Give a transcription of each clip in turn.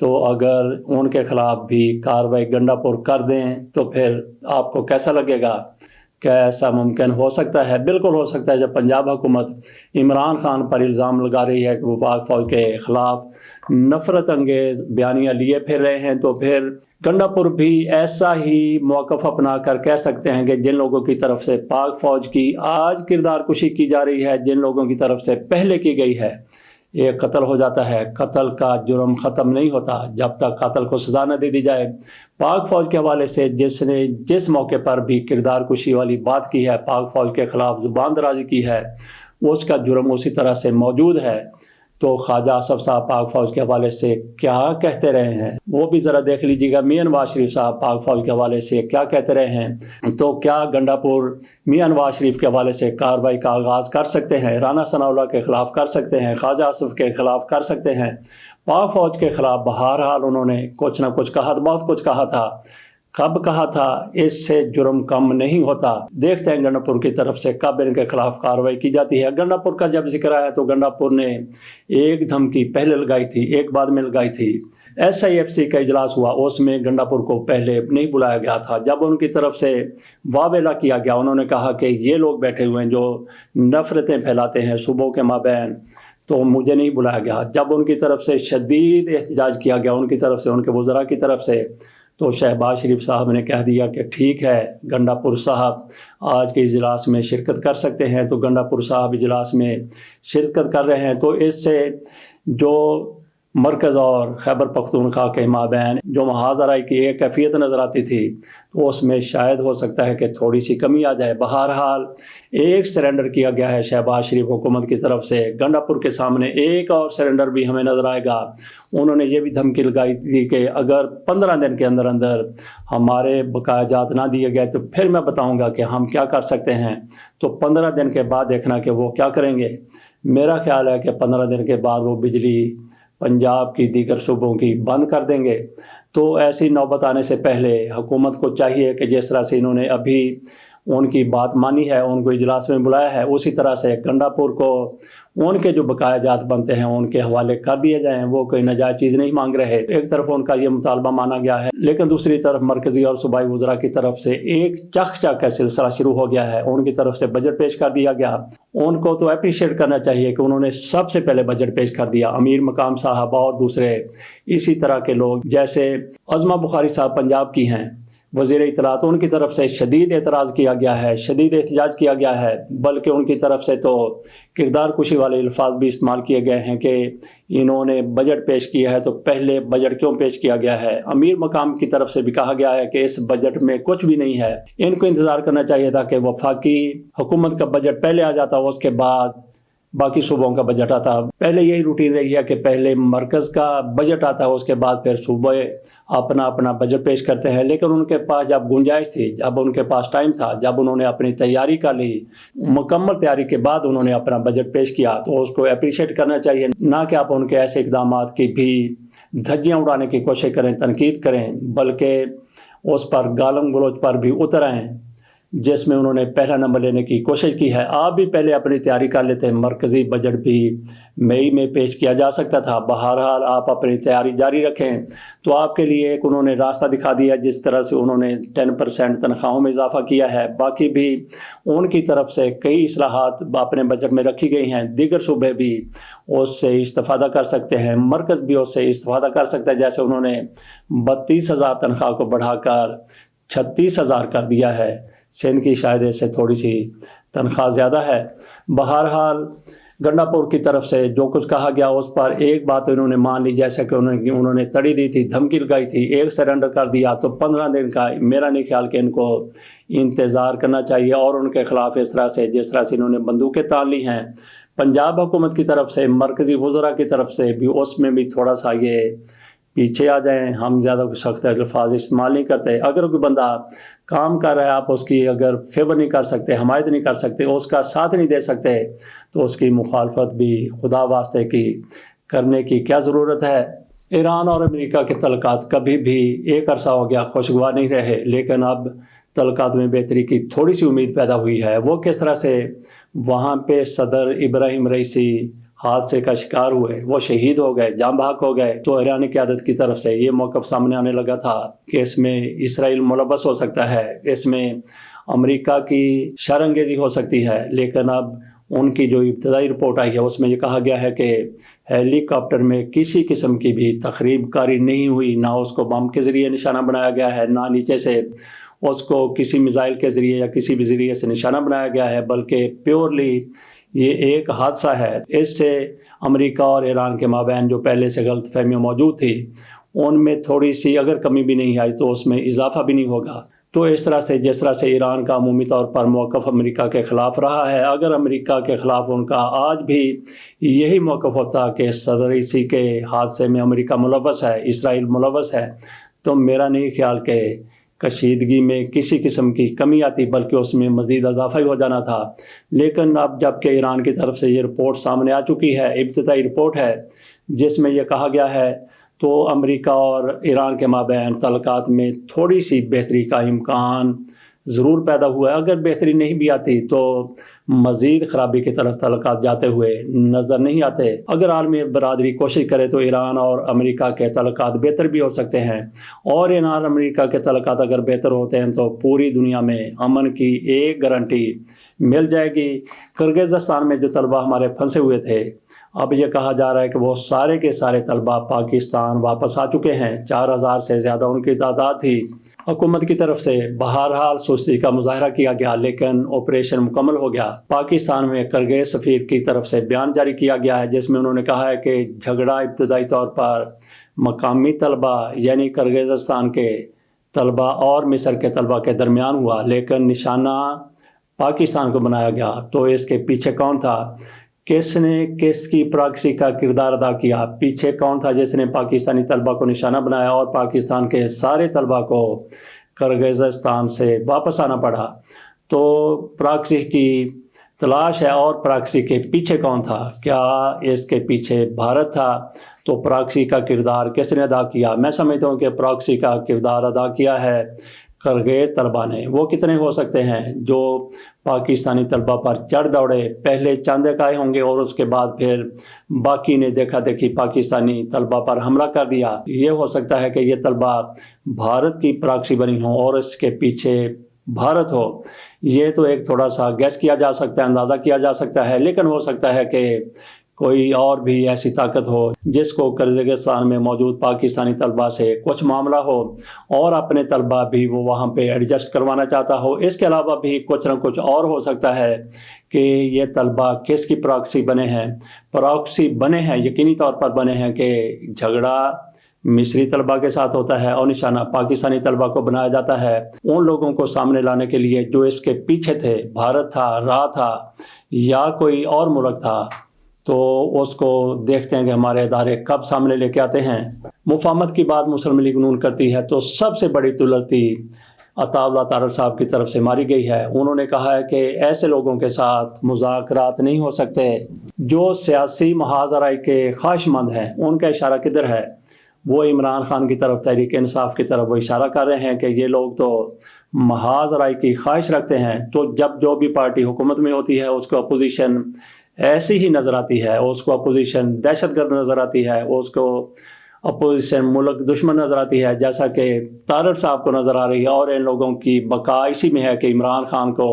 تو اگر ان کے خلاف بھی کارروائی گنڈا پور کر دیں تو پھر آپ کو کیسا لگے گا؟ کیا ایسا ممکن ہو سکتا ہے؟ بالکل ہو سکتا ہے۔ جب پنجاب حکومت عمران خان پر الزام لگا رہی ہے کہ وہ پاک فوج کے خلاف نفرت انگیز بیانیہ لیے پھر رہے ہیں، تو پھر گنڈا پور بھی ایسا ہی موقف اپنا کر کہہ سکتے ہیں کہ جن لوگوں کی طرف سے پاک فوج کی آج کردار کشی کی جا رہی ہے، جن لوگوں کی طرف سے پہلے کی گئی ہے، ایک قتل ہو جاتا ہے، قتل کا جرم ختم نہیں ہوتا جب تک قاتل کو سزا نہ دے دی جائے۔ پاک فوج کے حوالے سے جس نے جس موقع پر بھی کردار کشی والی بات کی ہے، پاک فوج کے خلاف زبان درازی کی ہے، اس کا جرم اسی طرح سے موجود ہے۔ تو خواجہ آصف صاحب پاک فوج کے حوالے سے کیا کہتے رہے ہیں وہ بھی ذرا دیکھ لیجیے گا۔ میاں نواز شریف صاحب پاک فوج کے حوالے سے کیا کہتے رہے ہیں، تو کیا گنڈا پور میاں نواز شریف کے حوالے سے کارروائی کا آغاز کر سکتے ہیں؟ رانا ثناء اللہ کے خلاف کر سکتے ہیں، خواجہ آصف کے خلاف کر سکتے ہیں، پاک فوج کے خلاف بہرحال انہوں نے کچھ نہ کچھ کہا، بہت کچھ کہا تھا۔ کب کہا تھا؟ اس سے جرم کم نہیں ہوتا۔ دیکھتے ہیں گنڈا پور کی طرف سے کب ان کے خلاف کارروائی کی جاتی ہے۔ گنڈا پور کا جب ذکر آیا تو گنڈا پور نے ایک دھمکی پہلے لگائی تھی، ایک بعد میں لگائی تھی۔ SIFC کا اجلاس ہوا، اس میں گنڈا پور کو پہلے نہیں بلایا گیا تھا۔ جب ان کی طرف سے واویلا کیا گیا، انہوں نے کہا کہ یہ لوگ بیٹھے ہوئے ہیں جو نفرتیں پھیلاتے ہیں صوبوں کے مابین، تو مجھے نہیں بلایا گیا۔ جب ان کی طرف سے شدید احتجاج کیا گیا، ان کی طرف سے، ان کے وزراء کی طرف سے، تو شہباز شریف صاحب نے کہہ دیا کہ ٹھیک ہے، گنڈا پور صاحب آج کے اجلاس میں شرکت کر سکتے ہیں۔ تو گنڈا پور صاحب اجلاس میں شرکت کر رہے ہیں، تو اس سے جو مرکز اور خیبر پختونخوا کے مابین جو محاذ آرائی کی ایک کیفیت نظر آتی تھی، تو اس میں شاید ہو سکتا ہے کہ تھوڑی سی کمی آ جائے۔ بہرحال ایک سرنڈر کیا گیا ہے شہباز شریف حکومت کی طرف سے۔ گنڈا پور کے سامنے ایک اور سرنڈر بھی ہمیں نظر آئے گا۔ انہوں نے یہ بھی دھمکی لگائی تھی کہ اگر 15 دن کے اندر اندر ہمارے بقایا جات نہ دیے گئے تو پھر میں بتاؤں گا کہ ہم کیا کر سکتے ہیں۔ تو 15 دن کے بعد دیکھنا کہ وہ کیا کریں گے۔ میرا خیال ہے کہ 15 دن کے بعد وہ بجلی پنجاب کی دیگر صوبوں کی بند کر دیں گے۔ تو ایسی نوبت آنے سے پہلے حکومت کو چاہیے کہ جس طرح سے انہوں نے ابھی ان کی بات مانی ہے، ان کو اجلاس میں بلایا ہے، اسی طرح سے گنڈا پور کو ان کے جو بقایا جات بنتے ہیں ان کے حوالے کر دیے جائیں۔ وہ کوئی ناجائز چیز نہیں مانگ رہے۔ ایک طرف ان کا یہ مطالبہ مانا گیا ہے، لیکن دوسری طرف مرکزی اور صوبائی وزراء کی طرف سے ایک چک کا سلسلہ شروع ہو گیا ہے۔ ان کی طرف سے بجٹ پیش کر دیا گیا۔ ان کو تو اپریشیٹ کرنا چاہیے کہ انہوں نے سب سے پہلے بجٹ پیش کر دیا۔ امیر مقام صاحب اور دوسرے اسی طرح کے لوگ، جیسے عظمہ بخاری صاحب پنجاب کی ہیں وزیر اطلاعات، ان کی طرف سے شدید اعتراض کیا گیا ہے، شدید احتجاج کیا گیا ہے، بلکہ ان کی طرف سے تو کردار کشی والے الفاظ بھی استعمال کیے گئے ہیں کہ انہوں نے بجٹ پیش کیا ہے تو پہلے بجٹ کیوں پیش کیا گیا ہے۔ امیر مقام کی طرف سے بھی کہا گیا ہے کہ اس بجٹ میں کچھ بھی نہیں ہے، ان کو انتظار کرنا چاہیے تھا کہ وفاقی حکومت کا بجٹ پہلے آ جاتا، اس کے بعد باقی صوبوں کا بجٹ آتا۔ پہلے یہی روٹین رہی ہے کہ پہلے مرکز کا بجٹ آتا ہے، اس کے بعد پھر صوبے اپنا اپنا بجٹ پیش کرتے ہیں۔ لیکن ان کے پاس جب گنجائش تھی، جب ان کے پاس ٹائم تھا، جب انہوں نے اپنی تیاری کر لی، مکمل تیاری کے بعد انہوں نے اپنا بجٹ پیش کیا، تو اس کو اپریشیٹ کرنا چاہیے، نہ کہ آپ ان کے ایسے اقدامات کی بھی دھجیاں اڑانے کی کوشش کریں، تنقید کریں، بلکہ اس پر گالم گلوچ پر بھی اتر آئیں جس میں انہوں نے پہلا نمبر لینے کی کوشش کی ہے۔ آپ بھی پہلے اپنی تیاری کر لیتے، مرکزی بجٹ بھی مئی میں پیش کیا جا سکتا تھا۔ بہرحال آپ اپنی تیاری جاری رکھیں۔ تو آپ کے لیے ایک انہوں نے راستہ دکھا دیا، جس طرح سے انہوں نے 10% تنخواہوں میں اضافہ کیا ہے۔ باقی بھی ان کی طرف سے کئی اصلاحات اپنے بجٹ میں رکھی گئی ہیں، دیگر صوبے بھی اس سے استفادہ کر سکتے ہیں، مرکز بھی اس سے استفادہ کر سکتا ہے۔ جیسے انہوں نے 32,000 تنخواہ کو بڑھا کر 36,000 کر دیا ہے۔ سندھ کی شاید اس سے تھوڑی سی تنخواہ زیادہ ہے۔ بہرحال گنڈا پور کی طرف سے جو کچھ کہا گیا اس پر ایک بات انہوں نے مان لی، جیسا کہ انہوں نے تڑی دی تھی، دھمکی لگائی تھی، ایک سرنڈر کر دیا، تو 15 دن کا میرا نہیں خیال کہ ان کو انتظار کرنا چاہیے۔ اور ان کے خلاف اس طرح سے جس طرح سے انہوں نے بندوقیں تان لی ہیں پنجاب حکومت کی طرف سے، مرکزی وزراء کی طرف سے بھی، اس میں بھی تھوڑا سا یہ پیچھے آ جائیں۔ ہم زیادہ سخت الفاظ استعمال نہیں کرتے۔ اگر کوئی بندہ کام کر رہا ہے، آپ اس کی اگر فیور نہیں کر سکتے، حمایت نہیں کر سکتے، اس کا ساتھ نہیں دے سکتے، تو اس کی مخالفت بھی خدا واسطے کی کرنے کی کیا ضرورت ہے۔ ایران اور امریکہ کے تعلقات کبھی بھی ایک عرصہ ہو گیا خوشگوار نہیں رہے، لیکن اب تعلقات میں بہتری کی تھوڑی سی امید پیدا ہوئی ہے۔ وہ کس طرح سے وہاں پہ صدر ابراہیم رئیسی حادثے کا شکار ہوئے، وہ شہید ہو گئے، جاں بحق ہو گئے، تو ایرانی قیادت کی طرف سے یہ موقف سامنے آنے لگا تھا کہ اس میں اسرائیل ملوث ہو سکتا ہے، اس میں امریکہ کی شر انگیزی ہو سکتی ہے۔ لیکن اب ان کی جو ابتدائی رپورٹ آئی ہے اس میں یہ کہا گیا ہے کہ ہیلی کاپٹر میں کسی قسم کی بھی تخریب کاری نہیں ہوئی، نہ اس کو بم کے ذریعے نشانہ بنایا گیا ہے، نہ نیچے سے اس کو کسی میزائل کے ذریعے یا کسی بھی ذریعے سے نشانہ بنایا گیا ہے، بلکہ پیورلی یہ ایک حادثہ ہے۔ اس سے امریکہ اور ایران کے مابین جو پہلے سے غلط فہمیاں موجود تھی ان میں تھوڑی سی اگر کمی بھی نہیں آئی تو اس میں اضافہ بھی نہیں ہوگا۔ تو اس طرح سے جس طرح سے ایران کا عمومی طور پر موقف امریکہ کے خلاف رہا ہے، اگر امریکہ کے خلاف ان کا آج بھی یہی موقف ہوتا کہ صدر رئیسی کے حادثے میں امریکہ ملوث ہے، اسرائیل ملوث ہے، تو میرا نہیں خیال کہ کشیدگی میں کسی قسم کی کمی آتی، بلکہ اس میں مزید اضافہ ہی ہو جانا تھا۔ لیکن اب جب کہ ایران کی طرف سے یہ رپورٹ سامنے آ چکی ہے، ابتدائی رپورٹ ہے جس میں یہ کہا گیا ہے، تو امریکہ اور ایران کے مابین تعلقات میں تھوڑی سی بہتری کا امکان ضرور پیدا ہوا ہے۔ اگر بہتری نہیں بھی آتی تو مزید خرابی کی طرف تعلقات جاتے ہوئے نظر نہیں آتے۔ اگر عالمی برادری کوشش کرے تو ایران اور امریکہ کے تعلقات بہتر بھی ہو سکتے ہیں، اور ایران امریکہ کے تعلقات اگر بہتر ہوتے ہیں تو پوری دنیا میں امن کی ایک گارنٹی مل جائے گی۔ کرغزستان میں جو طلبہ ہمارے پھنسے ہوئے تھے، اب یہ کہا جا رہا ہے کہ وہ سارے کے سارے طلبہ پاکستان واپس آ چکے ہیں، 4000 سے زیادہ ان کی تعداد تھی۔ حکومت کی طرف سے بہرحال سستی کا مظاہرہ کیا گیا، لیکن آپریشن مکمل ہو گیا۔ پاکستان میں کرغز سفیر کی طرف سے بیان جاری کیا گیا ہے جس میں انہوں نے کہا ہے کہ جھگڑا ابتدائی طور پر مقامی طلبہ یعنی کرغزستان کے طلبہ اور مصر کے طلبہ کے درمیان ہوا، لیکن نشانہ پاکستان کو بنایا گیا۔ تو اس کے پیچھے کون تھا؟ کس نے کس کی پراکسی کا کردار ادا کیا؟ پیچھے کون تھا جس نے پاکستانی طلبہ کو نشانہ بنایا اور پاکستان کے سارے طلبہ کو کرغزستان سے واپس آنا پڑا؟ تو پراکسی کی تلاش ہے، اور پراکسی کے پیچھے کون تھا؟ کیا اس کے پیچھے بھارت تھا؟ تو پراکسی کا کردار کس نے ادا کیا؟ میں سمجھتا ہوں کہ پراکسی کا کردار ادا کیا ہے کرغز طلبہ نے۔ وہ کتنے ہو سکتے ہیں جو پاکستانی طلبہ پر چڑھ دوڑے، پہلے چند ایک آئے ہوں گے اور اس کے بعد پھر باقی نے دیکھا دیکھی پاکستانی طلبہ پر حملہ کر دیا۔ یہ ہو سکتا ہے کہ یہ طلبہ بھارت کی پراکسی بنی ہوں اور اس کے پیچھے بھارت ہو۔ یہ تو ایک تھوڑا سا گیس کیا جا سکتا ہے، اندازہ کیا جا سکتا ہے، لیکن ہو سکتا ہے کہ کوئی اور بھی ایسی طاقت ہو جس کو کرغزستان میں موجود پاکستانی طلبہ سے کچھ معاملہ ہو اور اپنے طلبہ بھی وہ وہاں پہ ایڈجسٹ کروانا چاہتا ہو۔ اس کے علاوہ بھی کچھ نہ کچھ اور ہو سکتا ہے کہ یہ طلبہ کس کی پراکسی بنے ہیں۔ پراکسی بنے ہیں، یقینی طور پر بنے ہیں کہ جھگڑا مصری طلبہ کے ساتھ ہوتا ہے اور نشانہ پاکستانی طلبہ کو بنایا جاتا ہے ان لوگوں کو سامنے لانے کے لیے جو اس کے پیچھے تھے۔ بھارت تھا، راہ تھا، یا کوئی اور ملک تھا؟ تو اس کو دیکھتے ہیں کہ ہمارے ادارے کب سامنے لے کے آتے ہیں۔ مفاہمت کی بات مسلم لیگ نون کرتی ہے تو سب سے بڑی تلتی عطا اللہ طارق صاحب کی طرف سے ماری گئی ہے۔ انہوں نے کہا ہے کہ ایسے لوگوں کے ساتھ مذاکرات نہیں ہو سکتے جو سیاسی محاذ آرائی کے خواہش مند ہیں۔ ان کا اشارہ کدھر ہے؟ وہ عمران خان کی طرف، تحریک انصاف کی طرف وہ اشارہ کر رہے ہیں کہ یہ لوگ تو محاذ آرائی کی خواہش رکھتے ہیں۔ تو جب جو بھی پارٹی حکومت میں ہوتی ہے اس کو اپوزیشن ایسی ہی نظر آتی ہے، اس کو اپوزیشن دہشت گرد نظر آتی ہے، اس کو اپوزیشن ملک دشمن نظر آتی ہے، جیسا کہ طارق صاحب کو نظر آ رہی ہے۔ اور ان لوگوں کی بقا اسی میں ہے کہ عمران خان کو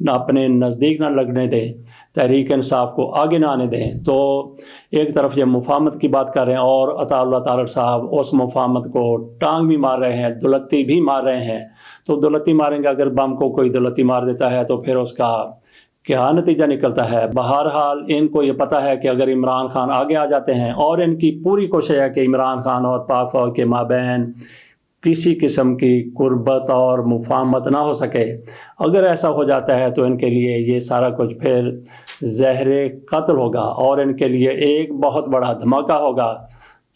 نہ اپنے نزدیک نہ لگنے دیں، تحریک انصاف کو آگے نہ آنے دیں۔ تو ایک طرف یہ مفاہمت کی بات کر رہے ہیں اور عطا اللہ طارق صاحب اس مفاہمت کو ٹانگ بھی مار رہے ہیں، دلتی بھی مار رہے ہیں۔ تو دلتی ماریں گے، اگر بم کو کوئی دلتی مار دیتا ہے تو پھر اس کا کیا نتیجہ نکلتا ہے؟ بہرحال ان کو یہ پتہ ہے کہ اگر عمران خان آگے آ جاتے ہیں، اور ان کی پوری کوشش ہے کہ عمران خان اور پاک فوج کے مابین کسی قسم کی قربت اور مفاہمت نہ ہو سکے۔ اگر ایسا ہو جاتا ہے تو ان کے لیے یہ سارا کچھ پھر زہر قتل ہوگا اور ان کے لیے ایک بہت بڑا دھماکہ ہوگا۔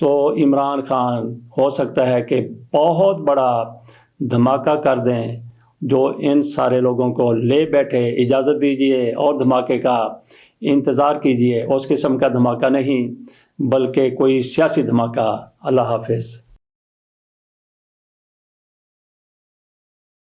تو عمران خان ہو سکتا ہے کہ بہت بڑا دھماکہ کر دیں جو ان سارے لوگوں کو لے بیٹھے۔ اجازت دیجئے اور دھماکے کا انتظار کیجئے، اس قسم کا دھماکہ نہیں بلکہ کوئی سیاسی دھماکہ۔ اللہ حافظ۔